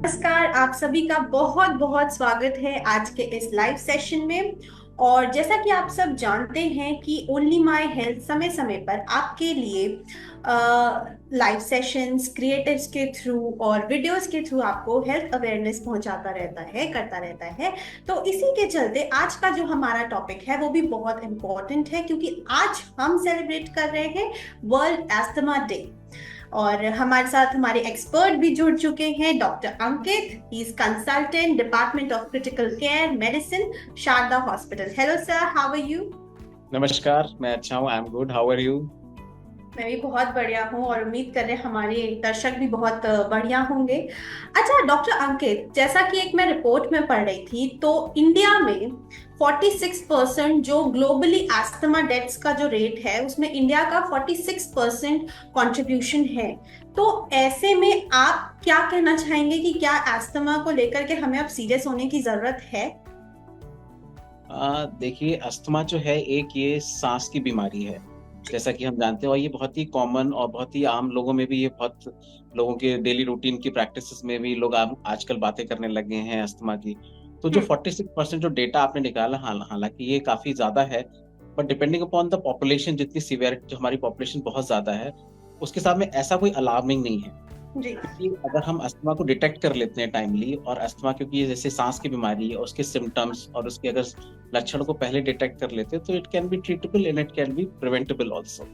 नमस्कार, आप सभी का बहुत बहुत स्वागत है आज के इस लाइव सेशन में। और जैसा कि आप सब जानते हैं कि ओनली माय हेल्थ समय समय पर आपके लिए लाइव सेशंस क्रिएटर्स के थ्रू और वीडियोस के थ्रू आपको हेल्थ अवेयरनेस पहुंचाता रहता है, करता रहता है। तो इसी के चलते आज का जो हमारा टॉपिक है वो भी बहुत इम्पोर्टेंट है, क्योंकि आज हम सेलिब्रेट कर रहे हैं वर्ल्ड एस्थमा डे। और हमारे साथ हमारे एक्सपर्ट भी जुड़ चुके हैं, doctor Ankit, he is consultant department of critical care medicine, Sharda hospital. Hello sir, how are you? नमस्कार, मैं अच्छा हूँ। I am good. How are you? मैं भी बहुत बढ़िया हूँ और उम्मीद कर रहे हैं हमारे दर्शक भी बहुत बढ़िया होंगे। अच्छा डॉक्टर अंकित, जैसा कि एक मैं रिपोर्ट में पढ़ रही थी, तो इंडिया में 46% जो ग्लोबली एस्थमा डेथ्स का जो रेट है उसमें इंडिया का 46% कंट्रीब्यूशन है। तो ऐसे में आप क्या कहना चाहेंगे कि क्या एस्थमा को लेकर के हमें अब सीरियस होने की जरूरत है? देखिए, अस्थमा जो है एक ये सांस की बीमारी है, जैसा कि हम जानते हैं। और ये बहुत ही कॉमन और बहुत ही आम लोगों में भी, ये बहुत लोगों के डेली रूटीन की प्रैक्टिसेस में भी लोग आजकल बातें करने लगे हैं अस्थमा की। तो जो हम्म। 46% जो डेटा आपने निकाला, हालांकि ये काफी ज्यादा है, but depending upon the population, जितनी सीवियरिटी, जो हमारी पॉपुलेशन बहुत ज्यादा है, उसके साथ में ऐसा कोई अलार्मिंग नहीं है। जी। क्योंकि अगर हम अस्थमा को डिटेक्ट कर लेते हैं टाइमली, और अस्थमा क्योंकि ये जैसे सांस की बीमारी है, उसके सिम्टम्स और उसके अगर लक्षण को पहले डिटेक्ट कर लेते हैं, तो it can be treatable and it can be preventable also.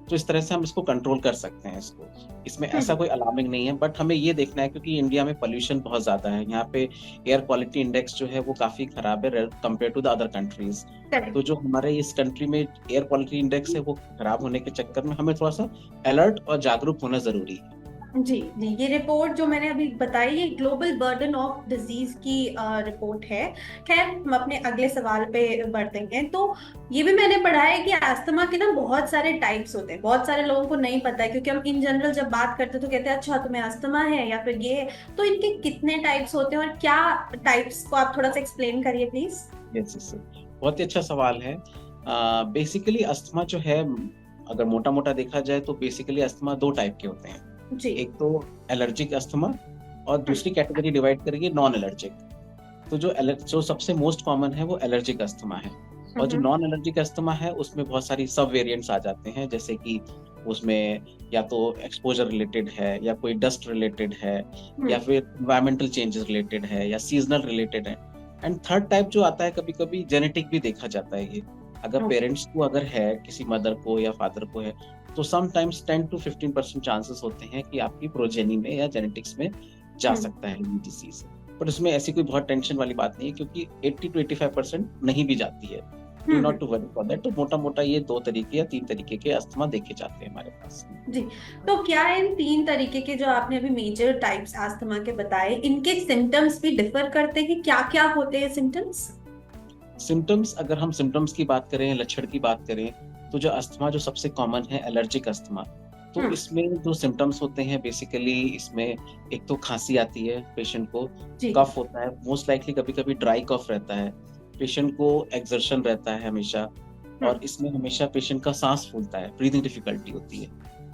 तो इस तरह से हम इसको कंट्रोल कर सकते हैं इसको। इसमें ऐसा हम्म। कोई अलार्मिंग नहीं है, बट हमें ये देखना है क्योंकि इंडिया में पोल्यूशन बहुत ज्यादा है। यहाँ पे एयर क्वालिटी इंडेक्स जो है वो काफी खराब है compare to the other countries. तो जो हमारे इस कंट्री में एयर क्वालिटी इंडेक्स है वो खराब होने के चक्कर में हमें थोड़ा सा अलर्ट और जागरूक होना जरूरी है। जी जी, ये रिपोर्ट जो मैंने अभी बताई ये ग्लोबल बर्डन ऑफ डिजीज की रिपोर्ट है। खैर, हम अपने अगले सवाल पे बढ़ते हैं। तो ये भी मैंने पढ़ा है कि अस्थमा के ना बहुत सारे टाइप्स होते हैं, बहुत सारे लोगों को नहीं पता है, क्योंकि हम इन जनरल जब बात करते हैं तो कहते हैं अच्छा तुम्हें अस्थमा है या फिर ये है। तो इनके कितने टाइप्स होते हैं और क्या टाइप्स को आप थोड़ा सा एक्सप्लेन करिए प्लीज। यस यस, बहुत ही अच्छा सवाल है। बेसिकली अस्थमा जो है, अगर मोटा मोटा देखा जाए तो बेसिकली अस्थमा दो टाइप के होते हैं। जी। एक तो एलर्जिक अस्थमा, और हम्म। दूसरी कैटेगरी डिवाइड करेंगे नॉन एलर्जिक। तो जो सबसे मोस्ट कॉमन है वो एलर्जिक अस्थमा है। और जो हम्म। नॉन एलर्जिक अस्थमा है उसमें बहुत सारी सब वेरिएंट्स आ जाते हैं, जैसे कि उसमें या तो एक्सपोजर रिलेटेड है, या कोई डस्ट रिलेटेड है, या हम्म। फिर इन्वायरमेंटल चेंजेस रिलेटेड है, या सीजनल रिलेटेड है। एंड थर्ड टाइप जो आता है, कभी कभी जेनेटिक भी देखा जाता है ये। अगर ओके। पेरेंट्स को अगर है, किसी मदर को या फादर को है, तो समटाइम्स 10 to 15% चांसेस होते हैं कि आपकी प्रोजेनी में या जेनेटिक्स में जा हम्म। सकता है ये डिजीज। बट उसमें ऐसी कोई बहुत टेंशन वाली बात नहीं है, क्योंकि 80 to 85% नहीं भी जाती है। Do hmm. Not to worry for that. तो मोटा मोटा ये दो तरीके या तीन तरीके के अस्थमा देखे जाते हैं हमारे पास। जी। तो क्या इन तीन तरीके के जो आपने अभी मेजर टाइप्स अस्थमा के बताए, इनके सिम्टम्स भी डिफर करते हैं? क्या क्या होते हैं सिम्टम्स? सिम्टम्स, अगर हम सिम्टम्स की बात करें, लक्षण की बात करें, तो जो अस्थमा जो सबसे कॉमन है एलर्जिक अस्थमा। तो हम्म। इसमें जो सिम्टम्स होते हैं बेसिकली, इसमें एक तो खांसी आती है पेशेंट को, जी। कफ होता है, मोस्ट लाइकली कभी कभी ड्राई कफ रहता है, पेशेंट को एक्सर्शन रहता है हमेशा, और हम्म। इसमें हमेशा पेशेंट का सांस फूलता है, ब्रीदिंग डिफिकल्टी होती है।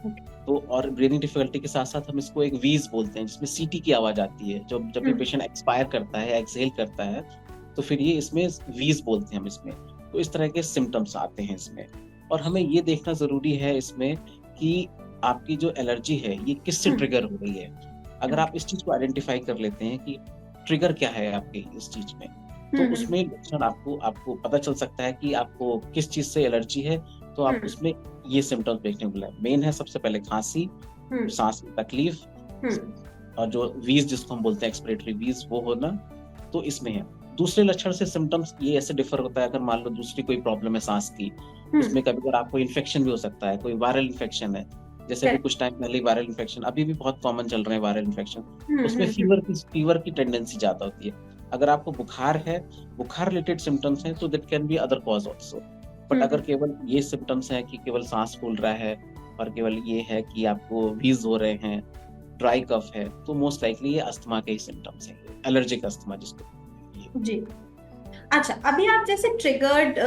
ओके। तो और ब्रीदिंग डिफिकल्टी के साथ साथ हम इसको एक वीज बोलते हैं, जिसमें सीटी की आवाज आती है। जब जब भी हम्म। पेशेंट एक्सपायर करता है, एक्सहेल करता है, तो फिर ये इसमें वीज बोलते हैं हम इसमें। तो इस तरह के सिम्टम्स आते हैं इसमें। और हमें ये देखना जरूरी है इसमें कि आपकी जो एलर्जी है ये किससे हम्म। ट्रिगर हो रही है। अगर आप इस चीज को आइडेंटिफाई कर लेते हैं कि ट्रिगर क्या है आपके इस चीज में, तो हम्म। उसमें लक्षण आपको आपको पता चल सकता है कि आपको किस चीज से एलर्जी है। तो आप हम्म। उसमें ये सिम्टम्स देखने को मिला। मेन है सबसे पहले खांसी, हम्म। सांस में तकलीफ, हम्म। और जो वीज जिसको हम बोलते हैं एक्सपिरेटरी वीज वो होना। तो इसमें है। दूसरे लक्षण से सिम्टम्स ये ऐसे डिफर होता है। अगर मान लो दूसरी कोई प्रॉब्लम है सांस की, हम्म। उसमें कभी अगर आपको इन्फेक्शन भी हो सकता है, कोई वायरल इन्फेक्शन है, जैसे अभी करेक्ट। कुछ टाइम पहले वायरल इन्फेक्शन, अभी भी बहुत कॉमन चल रहे हैं वायरल इन्फेक्शन। उसमें हम्म। फीवर की टेंडेंसी ज्यादा होती है। अगर आपको बुखार है, बुखार रिलेटेड सिम्टम्स हैं, तो that can be other cause also. But अगर हम्म। केवल ये सिम्टम्स है कि केवल सांस फूल रहा है, और केवल ये है कि आपको वीज हो रहे हैं, ड्राई कफ है, तो मोस्ट लाइकली ये अस्थमा के ही सिम्टम्स हैं, एलर्जिक अस्थमा जिसको कहते हैं ये। जी। अच्छा, अभी आप जैसे ट्रिगर्ड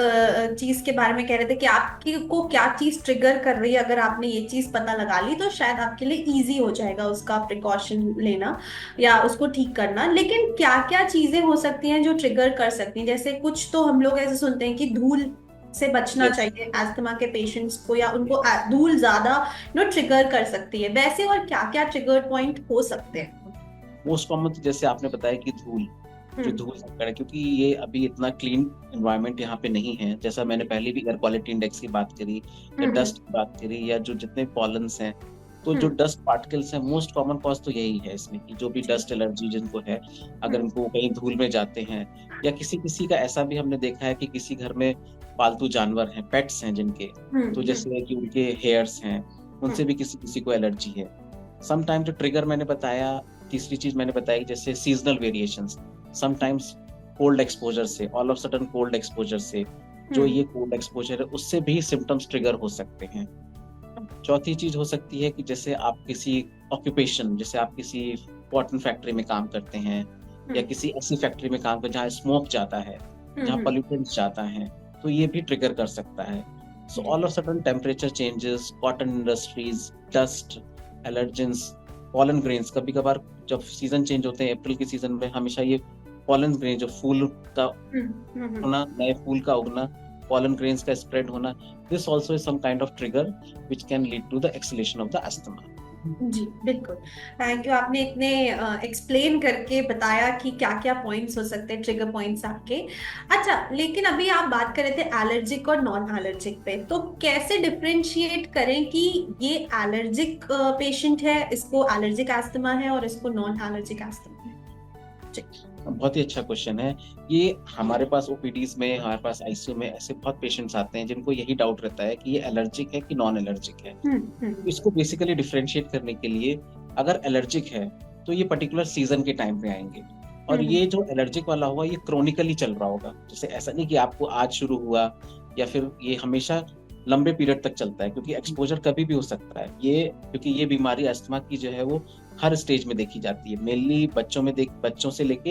चीज के बारे में कह रहे थे कि आपकी को क्या चीज ट्रिगर कर रही है, अगर आपने ये चीज पता लगा ली तो शायद आपके लिए इजी हो जाएगा उसका प्रिकॉशन लेना या उसको ठीक करना। लेकिन क्या क्या चीजें हो सकती हैं जो ट्रिगर कर सकती हैं? जैसे कुछ तो हम लोग ऐसे सुनते हैं कि धूल से बचना यस, चाहिए अस्थमा के पेशेंट्स को, या उनको धूल ज्यादा ट्रिगर कर सकती है। वैसे और क्या क्या ट्रिगर पॉइंट हो सकते हैं? मोस्ट कॉमन तो जैसे आपने बताया कि धूल, जो हम्म। धूल संकट है, क्योंकि ये अभी इतना क्लीन एनवायरनमेंट यहाँ पे नहीं है। जैसा मैंने पहले भी एयर क्वालिटी इंडेक्स की बात करी या हम्म। डस्ट की बात करी या जो जितने पॉलन्स हैं, तो जो हम्म। डस्ट पार्टिकल्स हैं, मोस्ट कॉमन कॉज तो यही है इसमें कि जो भी जी। डस्ट एलर्जी जिनको है, अगर हम्म। इनको कहीं धूल में जाते हैं, या किसी किसी का ऐसा भी हमने देखा है कि किसी घर में पालतू जानवर हैं, पेट्स हैं जिनके, हम्म। तो हम्म। जैसे कि उनके हेयर्स हैं, उनसे हम्म। भी किसी किसी को एलर्जी है। समटाइम जो ट्रिगर मैंने बताया, तीसरी चीज मैंने बताई जैसे seasonal variations, sometimes cold exposure से, all of sudden cold exposure से, जो हम्म। ये कोल्ड एक्सपोजर है उससे भी सिम्टम्स ट्रिगर हो सकते हैं। चौथी चीज हो सकती है कि जैसे आप किसी ऑक्यूपेशन, जैसे आप किसी कॉटन फैक्ट्री में काम करते हैं या हम्म। किसी ऐसी फैक्ट्री में काम करते हैं जहाँ स्मोक जाता है, जहाँ हम्म। पॉल्यूटेंट्स जाता है, तो ये भी ट्रिगर कर सकता है। सो जी। All of sudden temperature changes, cotton industries, dust, allergens, pollen grains, कभी कभार जब सीजन चेंज होते हैं, अप्रैल के सीजन में हमेशा ये पॉलन ग्रेन, जो फूल का हम्म। हम्म। होना, नए फूल का उगना, pollen grains का spread होना, this also is some kind of trigger which can lead to the escalation of the asthma. जी बिल्कुल। थैंक यू, आपने इतने एक्सप्लेन करके बताया कि क्या क्या पॉइंट्स हो सकते हैं, ट्रिगर पॉइंट्स आपके। अच्छा, लेकिन अभी आप बात कर रहे थे एलर्जिक और नॉन एलर्जिक पे, तो कैसे डिफरेंशिएट करें कि ये एलर्जिक पेशेंट है, इसको एलर्जिक अस्थमा है, और इसको नॉन एलर्जिक अस्थमा है? जी। बहुत ही अच्छा क्वेश्चन है ये। हमारे पास ओपीडीज में, हमारे पास आईसीयू में ऐसे बहुत पेशेंट्स आते हैं जिनको यही डाउट रहता है कि ये एलर्जिक है कि नॉन एलर्जिक है। हम्म। इसको बेसिकली डिफरेंशिएट करने के लिए, अगर एलर्जिक है तो ये पर्टिकुलर सीजन के टाइम पे आएंगे, और हम्म। ये जो एलर्जिक वाला हुआ ये क्रोनिकली चल रहा होगा। जैसे ऐसा नहीं कि आपको आज शुरू हुआ या फिर ये हमेशा लंबे पीरियड तक चलता है, क्योंकि एक्सपोजर कभी भी हो सकता है ये, क्योंकि ये बीमारी अस्थमा की जो है वो हर स्टेज में देखी जाती है। मेनली बच्चों से लेके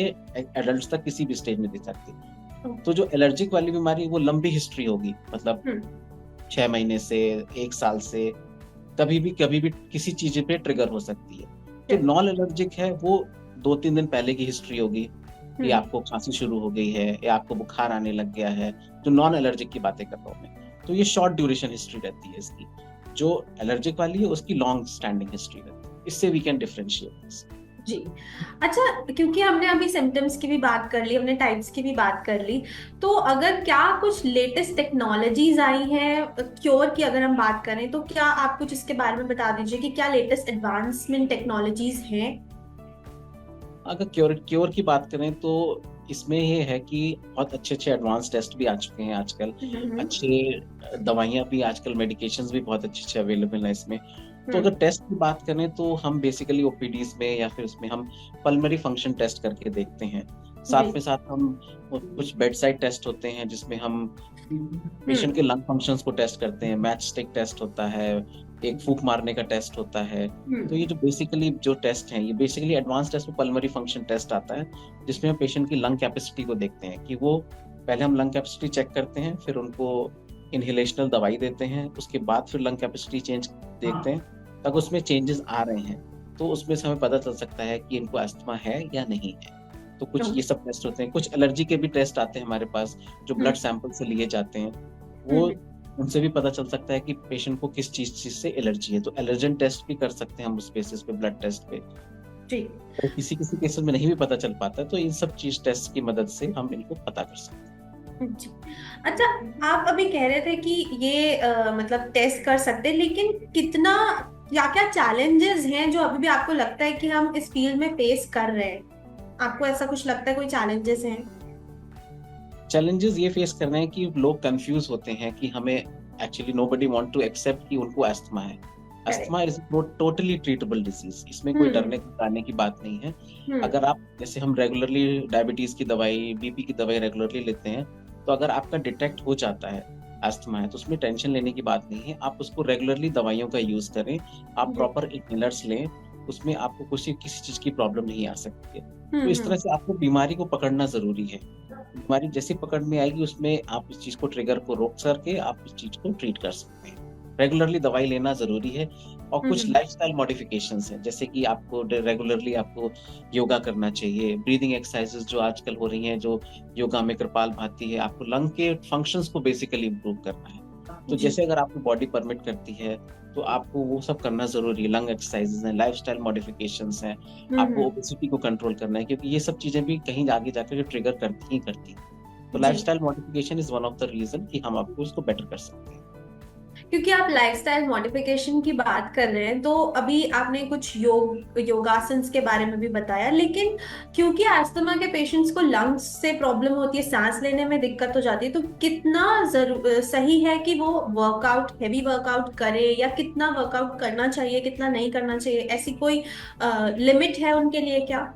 एडल्ट तक किसी भी स्टेज में देखी जाती है। तो जो एलर्जिक वाली बीमारी वो लंबी हिस्ट्री होगी, मतलब 6 महीने से 1 साल से, कभी भी किसी चीज पे ट्रिगर हो सकती है। जो नॉन एलर्जिक है वो 2-3 दिन पहले की हिस्ट्री होगी कि आपको खांसी शुरू हो गई है या आपको बुखार आने लग गया है, जो नॉन एलर्जिक की बातें कर रहा हूँ मैं। तो ये शॉर्ट ड्यूरेशन हिस्ट्री रहती है इसकी। जो एलर्जिक वाली है उसकी लॉन्ग स्टैंडिंग हिस्ट्री रहती है। इससे वी कैन डिफरेंशिएट दिस। जी। अच्छा, क्योंकि हमने अभी सिम्टम्स की भी बात कर ली, हमने टाइप्स की भी बात कर ली, तो अगर क्या कुछ लेटेस्ट टेक्नोलॉजीज आई हैं क्योर की अगर हम बात करें, तो क्या आप कुछ इसके बारे में बता दीजिए कि क्या लेटेस्ट एडवांसमेंट टेक्नोलॉजीज हैं? अगर क्योर की बात करें तो इसमें ये है कि बहुत अच्छे अच्छे एडवांस टेस्ट भी आ चुके हैं आजकल। अच्छे दवाइयाँ भी आजकल, मेडिकेशंस भी बहुत अच्छे अच्छे अवेलेबल हैं इसमें। तो अगर टेस्ट की बात करें तो हम बेसिकली ओपीडीज में या फिर उसमें हम पल्मरी फंक्शन टेस्ट करके देखते हैं। साथ में साथ हम कुछ बेड साइड टेस्ट होते हैं जिसमें हम पेशेंट के लंग फंक्शंस को टेस्ट करते हैं। मैच स्टिक टेस्ट होता है, एक फूंक मारने का टेस्ट होता है। तो ये जो बेसिकली जो टेस्ट हैं, ये बेसिकली एडवांस टेस्ट में पल्मरी फंक्शन टेस्ट आता है, जिसमें हम पेशेंट की लंग कैपेसिटी को देखते हैं कि वो, पहले हम लंग कैपेसिटी चेक करते हैं, फिर उनको इनहेलेशनल दवाई देते हैं, उसके बाद फिर लंग कैपेसिटी चेंज देखते हैं, तक उसमें चेंजेस आ रहे हैं तो उसमें से हमें पता चल सकता है कि इनको अस्थमा है या नहीं है। तो कुछ ये सब टेस्ट होते हैं। कुछ एलर्जी के भी टेस्ट आते हैं हमारे पास, जो ब्लड सैंपल से लिए जाते हैं। वो उनसे भी पता चल सकता है कि पेशेंट को किस चीज से एलर्जी है। तो एलर्जन टेस्ट भी कर सकते हैं हम उस बेसिस पे, ब्लड टेस्ट पे। तो किसी किसी केसेस में नहीं भी पता चल पाता, तो इन सब चीज टेस्ट की मदद से हम इनको पता कर सकते हैं। अच्छा, आप अभी कह रहे थे कि ये मतलब टेस्ट कर सकते हैं, लेकिन कितना, क्या क्या चैलेंजेस हैं जो अभी भी आपको लगता है कि हम इस फील्ड में फेस कर रहे हैं? आपको ऐसा कुछ लगता है, कोई चैलेंजेस हैं? चैलेंजेस ये फेस कर रहे हैं कि लोग कंफ्यूज होते हैं कि हमें actually nobody want to accept कि उनको अस्थमा है। Asthma is totally treatable disease, इसमें कोई डरने घबराने की बात नहीं है। अगर आप, जैसे हम रेगुलरली डायबिटीज की दवाई, बीपी की दवाई रेगुलरली लेते हैं, तो अगर आपका डिटेक्ट हो जाता है अस्थमा है तो उसमें टेंशन लेने की बात नहीं है। आप उसको रेगुलरली दवाइयों का यूज करें, आप प्रॉपर इनहेलर्स लें, उसमें आपको किसी चीज की प्रॉब्लम नहीं आ सकती है। तो इस तरह हम्म। से आपको बीमारी को पकड़ना जरूरी है। बीमारी जैसे पकड़ में आएगी उसमें आप इस चीज को ट्रिगर को रोक करके आप इस चीज को ट्रीट कर सकते हैं। रेगुलरली दवाई लेना जरूरी है। और कुछ हम्म। लाइफस्टाइल मॉडिफिकेशंस हैं, जैसे कि आपको रेगुलरली आपको योगा करना चाहिए, ब्रीदिंग एक्सरसाइजेस जो आजकल हो रही हैं, जो योगा में कपालभाति है, आपको लंग के फंक्शंस को बेसिकली इम्प्रूव करना है। तो जी। जैसे अगर आपको बॉडी परमिट करती है तो आपको वो सब करना जरूरी है। लंग एक्सरसाइजेस हैं, लाइफस्टाइल मॉडिफिकेशंस हैं, आपको हम्म। ओबेसिटी को कंट्रोल करना है, क्योंकि ये सब चीजें भी कहीं आगे जाकर जो ट्रिगर करती ही करती हैं। तो जी, lifestyle modification is one of the reason कि हम आपको इसको बेटर कर सकते हैं। क्योंकि आप लाइफस्टाइल मॉडिफिकेशन की बात कर रहे हैं तो अभी आपने कुछ योगासन्स के बारे में भी बताया, लेकिन क्योंकि अस्थमा के पेशेंट्स को लंग्स से प्रॉब्लम होती है, सांस लेने में दिक्कत हो जाती है, तो कितना सही है कि वो वर्कआउट, हैवी वर्कआउट करे, या कितना वर्कआउट करना चाहिए, कितना नहीं करना चाहिए, ऐसी कोई लिमिट है उनके लिए क्या?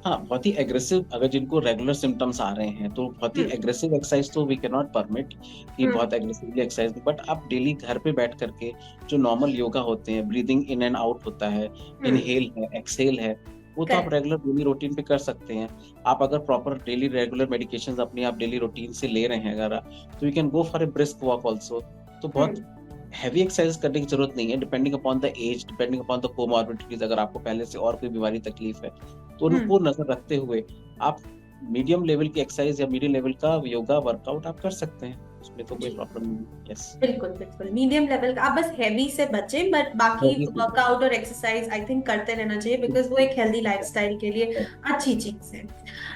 हाँ, बहुत ही एग्रेसिव, अगर जिनको रेगुलर सिम्टम्स आ रहे हैं तो बहुत ही हम्म। एग्रेसिव एक्सरसाइज तो वी कैन नॉट परमिट कि हम्म। बहुत एग्रेसिवली एक्सरसाइज। बट आप डेली घर पे बैठ करके जो नॉर्मल योगा होते हैं, ब्रीदिंग इन एंड आउट होता है, हम्म। इनहेल है, एक्सहेल है, वो तो आप करेक्ट। रेगुलर डेली रूटीन पे कर सकते हैं। आप अगर प्रॉपर डेली रेगुलर मेडिकेशंस अपनी आप डेली रूटीन से ले रहे हैं अगर तो you can go for a brisk walk also. तो बहुत हम्म। हैवी एक्सरसाइज करने की जरूरत नहीं है। Depending upon the age, depending upon the comorbidities, अगर आपको पहले से और कोई बीमारी तकलीफ है तो हम्म। उनको नजर रखते हुए आप मीडियम लेवल की एक्सरसाइज या मीडियम लेवल का योगा वर्कआउट आप कर सकते हैं, उसमें तो कोई जी, प्रॉब्लम नहीं। यस, बिल्कुल बिल्कुल मीडियम लेवल का, आप बस हैवी से बचें, बट बाकी हैवी से वर्कआउट और एक्सरसाइज आई थिंक करते रहना चाहिए, बिकॉज वो एक हेल्दी लाइफस्टाइल के लिए अच्छी चीज है।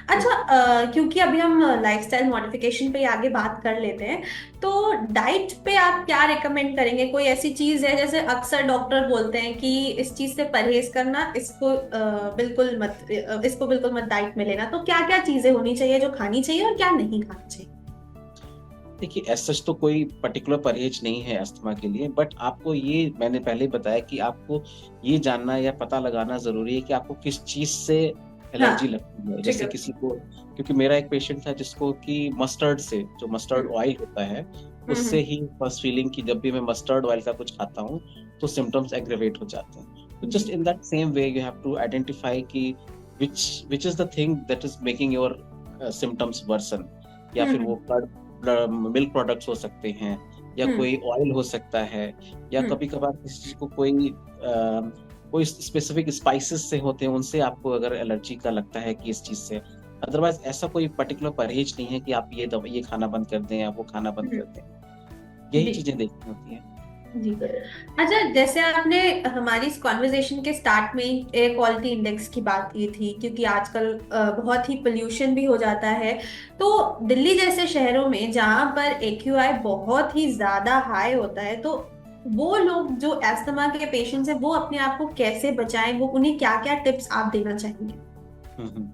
अच्छा, क्योंकि अभी हम लाइफस्टाइल मॉडिफिकेशन पे आगे बात कर लेते हैं, तो डाइट पे आप क्या रिकमेंड करेंगे? कोई ऐसी चीज है, जैसे अक्सर डॉक्टर बोलते हैं कि इस चीज से परहेज करना, इसको बिल्कुल मत डाइट में लेना, तो क्या क्या चीजें होनी चाहिए जो खानी चाहिए और क्या नहीं खानी चाहिए? देखिए, एज सच तो कोई पर्टिकुलर परहेज नहीं है अस्थमा के लिए, बट आपको ये मैंने पहले ही बताया कि आपको ये जानना या पता लगाना जरूरी है कि आपको किस चीज से हाँ, एलर्जी लगती है। ठीक जैसे है। किसी को, क्योंकि मेरा एक पेशेंट था जिसको कि मस्टर्ड से, जो मस्टर्ड हम्म। ऑयल होता है उससे हम्म। ही फर्स्ट फीलिंग की जब भी मैं मस्टर्ड ऑयल का कुछ खाता हूँ तो सिम्टम्स एग्रेवेट हो जाते हैं। तो जी। Just in that same way you have to identify कि which is the thing that is making your symptoms worsen. या फिर वो हम्म। मिल्क प्रोडक्ट्स हो सकते हैं, या हम्म। कोई ऑयल हो सकता है, या हम्म। कभी कभार किसी चीज को कोई स्पेसिफिक स्पाइसेस से होते हैं, उनसे आपको अगर एलर्जी का लगता है कि इस चीज से। अदरवाइज ऐसा कोई पर्टिकुलर परहेज नहीं है कि आप ये खाना बंद कर दें या वो खाना बंद हम्म। कर दें। यही जी। चीजें देखनी होती हैं। जी। अच्छा, जैसे आपने हमारी इस कॉन्वर्जेशन के स्टार्ट में एयर क्वालिटी इंडेक्स की बात की थी, क्योंकि आजकल बहुत ही पोल्यूशन भी हो जाता है, तो दिल्ली जैसे शहरों में जहाँ पर एक्यूआई बहुत ही ज्यादा हाई होता है, तो वो लोग जो अस्थमा के पेशेंट्स हैं वो अपने आप को कैसे बचाएं, वो उन्हें क्या क्या टिप्स आप देना चाहेंगे? हम्म।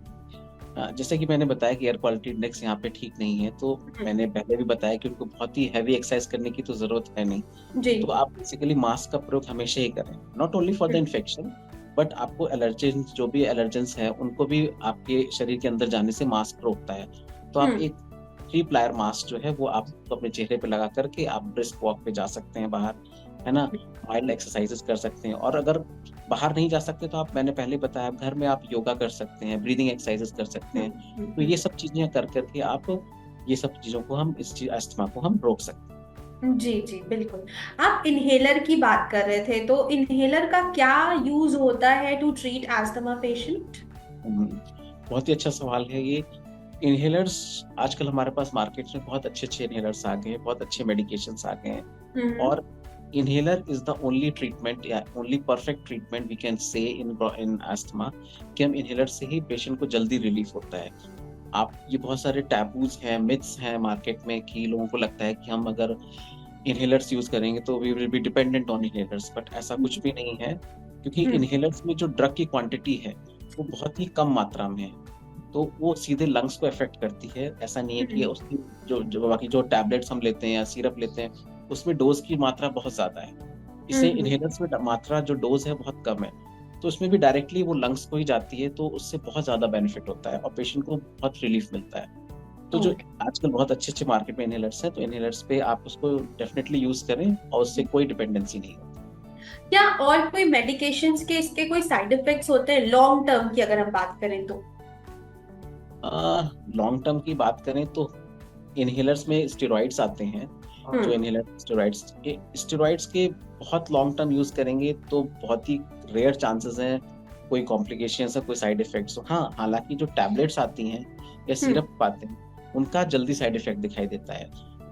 जैसे कि मैंने बताया कि एयर क्वालिटी इंडेक्स यहाँ पे ठीक नहीं है, तो मैंने पहले भी बताया कि उनको बहुत ही हैवी एक्सरसाइज करने की तो जरूरत है नहीं। जी। तो आप बेसिकली मास्क का प्रयोग हमेशा ही करें, not only for the infection, but आपको एलर्जन, जो भी एलर्जेंस है उनको भी आपके शरीर के अंदर जाने से मास्क रोकता है। तो आप हम्म। एक 3 प्लायर मास्क जो है वो आप अपने चेहरे पे लगा करके आप ब्रिस्क वॉक पे जा सकते हैं बाहर, है ना, माइल्ड एक्सरसाइजेस कर सकते हैं। और अगर बाहर नहीं जा सकते तो आप, मैंने पहले बताया, घर में आप योगा कर सकते हैं, ब्रीदिंग एक्सरसाइजेस कर सकते हैं। तो ये सब चीजें कर करके आप, ये सब चीजों को हम, इस चीज अस्थमा को हम रोक सकते हैं। जी जी बिल्कुल। आप इनहेलर की बात कर रहे थे, तो इनहेलर का क्या यूज होता है टू ट्रीट अस्थमा पेशेंट? हम्म, बहुत ही अच्छा सवाल है ये। इनहेलर्स आजकल हमारे पास मार्केट में बहुत अच्छे अच्छे इनहेलर्स आ गए हैं, बहुत अच्छे मेडिकेशंस आ गए हैं। हम्म। और inhaler is the only treatment या only perfect treatment we can say in asthma, कि हम inhaler से ही पेशेंट को जल्दी रिलीफ होता है। आप, ये बहुत सारे टैबूज हैं, मिथ्स हैं मार्केट में कि लोगों को लगता है कि हम अगर इनहेलर्स यूज करेंगे तो we will be dependent on inhalers, but ऐसा कुछ भी नहीं है, क्योंकि इनहेलर्स में जो ड्रग की क्वांटिटी है वो बहुत ही कम मात्रा में है, तो वो सीधे लंग्स को अफेक्ट करती है। ऐसा नहीं है कि उसकी जो बाकी जो टैबलेट्स हम लेते हैं या सिरप लेते हैं उसमें डोज की मात्रा बहुत ज्यादा है। इससे इनहेलर्स में मात्रा, जो डोज है, बहुत कम है, तो उसमें भी डायरेक्टली वो लंग्स को ही जाती है, तो उससे बहुत ज्यादा बेनिफिट होता है और पेशेंट को बहुत रिलीफ मिलता है। तो जो आजकल बहुत अच्छे अच्छे मार्केट में इनहेलर्स हैं, तो इनहेलर्स पे आप उसको डेफिनेटली यूज करें और उससे कोई डिपेंडेंसी नहीं होती। क्या और कोई मेडिकेशंस के इसके कोई साइड इफेक्ट्स होते हैं लॉन्ग टर्म की अगर हम बात करें तो? लॉन्ग टर्म की बात करें तो इनहेलर्स में स्टेरॉइड्स आते हैं। जो हम्म। इनहेलर स्टेरॉइड्स के बहुत लॉन्ग टर्म यूज करेंगे तो बहुत ही रेयर चांसेस हैं कोई कॉम्प्लिकेशंस है, कोई साइड इफेक्ट्स हो। हाँ, हालांकि जो टैबलेट्स आती हैं या हम्म। सिरप आते हैं उनका जल्दी साइड इफेक्ट दिखाई देता है,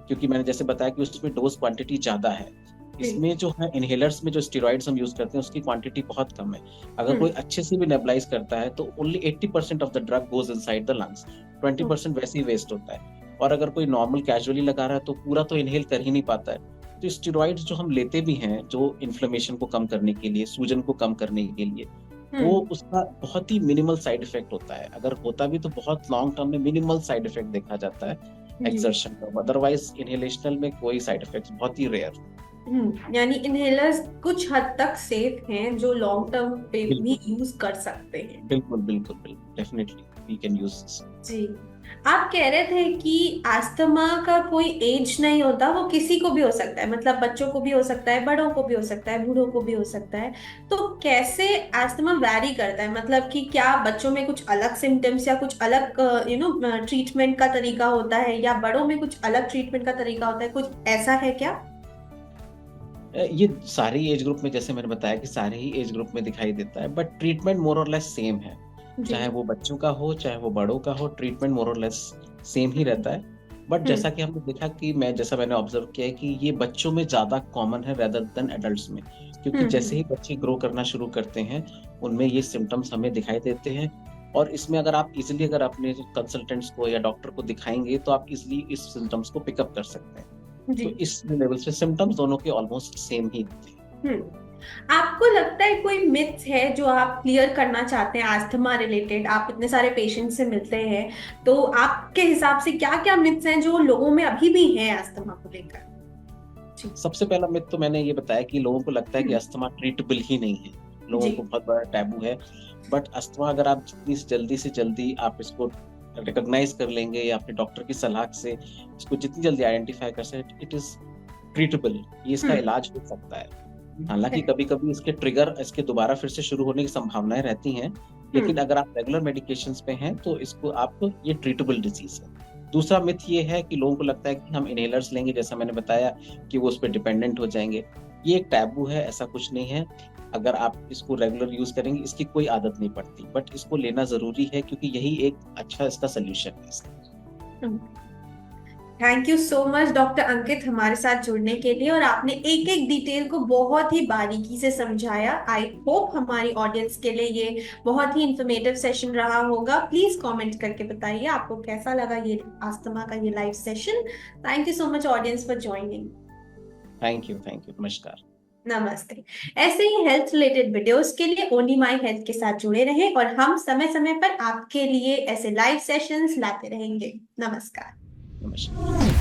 क्योंकि मैंने जैसे बताया कि उसमें डोज क्वांटिटी ज्यादा है। जी। इसमें जो है इनहेलर्स में जो स्टेरॉइड्स हम यूज करते हैं उसकी क्वांटिटी बहुत कम है। अगर कोई हम्म। अच्छे से भी नेबुलाइज करता है तो only 80% of the drug goes inside the lungs, 20% वैसे ही वेस्ट होता है। और अगर कोई नॉर्मल कैजुअली लगा रहा है तो पूरा तो इनहेल कर ही नहीं पाता है। तो स्टेरॉइड्स जो हम लेते भी हैं जो इन्फ्लेमेशन को कम करने के लिए, सूजन को कम करने के लिए, वो हम्म। उसका बहुत ही मिनिमल साइड इफेक्ट होता है। अगर होता भी तो बहुत लॉन्ग टर्म में मिनिमल साइड इफेक्ट देखा जाता है जी। एक्सर्शन का। अदरवाइज इनहेलेशनल में कोई साइड इफेक्ट बहुत ही रेयर। यानी इनहेलर्स कुछ हद तक सेफ हैं जो लॉन्ग टर्म पे भी बिल्कुल यूज कर सकते हैं। बिल्कुल बिल्कुल बिल्कुल, definitely we can use this. जी। आप कह रहे थे कि अस्थमा का कोई एज नहीं होता, वो किसी को भी हो सकता है, मतलब बच्चों को भी हो सकता है, बड़ों को भी हो सकता है, बूढ़ों को भी हो सकता है। तो कैसे अस्थमा वैरी करता है, मतलब कि क्या बच्चों में कुछ अलग सिम्टम्स या कुछ अलग ट्रीटमेंट का तरीका होता है, या बड़ों में कुछ अलग ट्रीटमेंट का तरीका होता है, कुछ ऐसा है क्या? ये सारे एज ग्रुप में, जैसे मैंने बताया कि सारे ही एज ग्रुप में दिखाई देता है, बट ट्रीटमेंट मोर और लेस सेम है। जी। चाहे वो बच्चों का हो चाहे वो बड़ों का हो, ट्रीटमेंट मोर और लेस सेम ही हम्म। रहता है। बट हम्म। जैसा कि हमने देखा कि जैसा मैंने ऑब्जर्व किया है कि ये बच्चों में ज्यादा कॉमन है रेदर देन एडल्ट्स में, क्योंकि जैसे हम्म। ही बच्चे ग्रो करना शुरू करते हैं उनमें ये सिम्टम्स हमें दिखाई देते हैं। और इसमें अगर आप इजिली अगर अपने कंसल्टेंट्स को या डॉक्टर को दिखाएंगे तो आप इजिली इस सिम्टम्स को पिकअप कर सकते हैं। जी। तो इस लेवल से सिम्टम्स दोनों के ऑलमोस्ट सेम ही होते हैं। आपको लगता है कोई मिथ है जो आप क्लियर करना चाहते हैं अस्थमा रिलेटेड? आप इतने सारे पेशेंट से मिलते हैं, तो आपके हिसाब से क्या क्या मिथ्स हैं जो लोगों में अभी भी हैं अस्थमा को लेकर? जी। सबसे पहला मिथ तो मैंने ये बताया कि लोगों को लगता है कि हम्म। अस्थमा ट्रीटेबल ही नहीं है। लोगों जी। को बहुत बड़ा टैबू है। बट अस्थमा अगर आप जितनी जल्दी से जल्दी आप इसको रिकॉग्नाइज कर लेंगे या अपने डॉक्टर की सलाह से इसको जितनी जल्दी आइडेंटिफाई कर सकते, इट इज ट्रीटेबल, ये इसका हम्म। इलाज हो सकता है। हालांकि कभी कभी इसके ट्रिगर, इसके दोबारा फिर से शुरू होने की संभावनाएं रहती हैं, लेकिन हम्म। अगर आप रेगुलर मेडिकेशंस पे हैं तो इसको आप, ये ट्रीटेबल डिजीज है। दूसरा मिथ ये है कि लोगों को लगता है कि हम इनहेलर्स लेंगे, जैसा मैंने बताया, कि वो उस पर डिपेंडेंट हो जाएंगे। ये एक टैबू है, ऐसा कुछ नहीं है। अगर आप इसको रेगुलर यूज करेंगे इसकी कोई आदत नहीं पड़ती, बट इसको लेना जरूरी है क्योंकि यही एक अच्छा इसका सोल्यूशन है इसका। Thank you so much doctor Ankit हमारे साथ जुड़ने के लिए, और आपने एक एक डिटेल को बहुत ही बारीकी से समझाया। आई होप हमारी ऑडियंस के लिए ये बहुत ही इंफॉर्मेटिव सेशन रहा होगा। प्लीज कमेंट करके बताइए आपको कैसा लगा ये अस्थमा का ये live session. Thank you so much audience for joining. Thank you, thank you, नमस्कार। नमस्ते। ऐसे ही हेल्थ रिलेटेड वीडियोस के लिए ओनली माई हेल्थ के साथ जुड़े रहें, और हम समय समय पर आपके लिए ऐसे लाइव सेशंस लाते रहेंगे। नमस्कार। नमस्कार।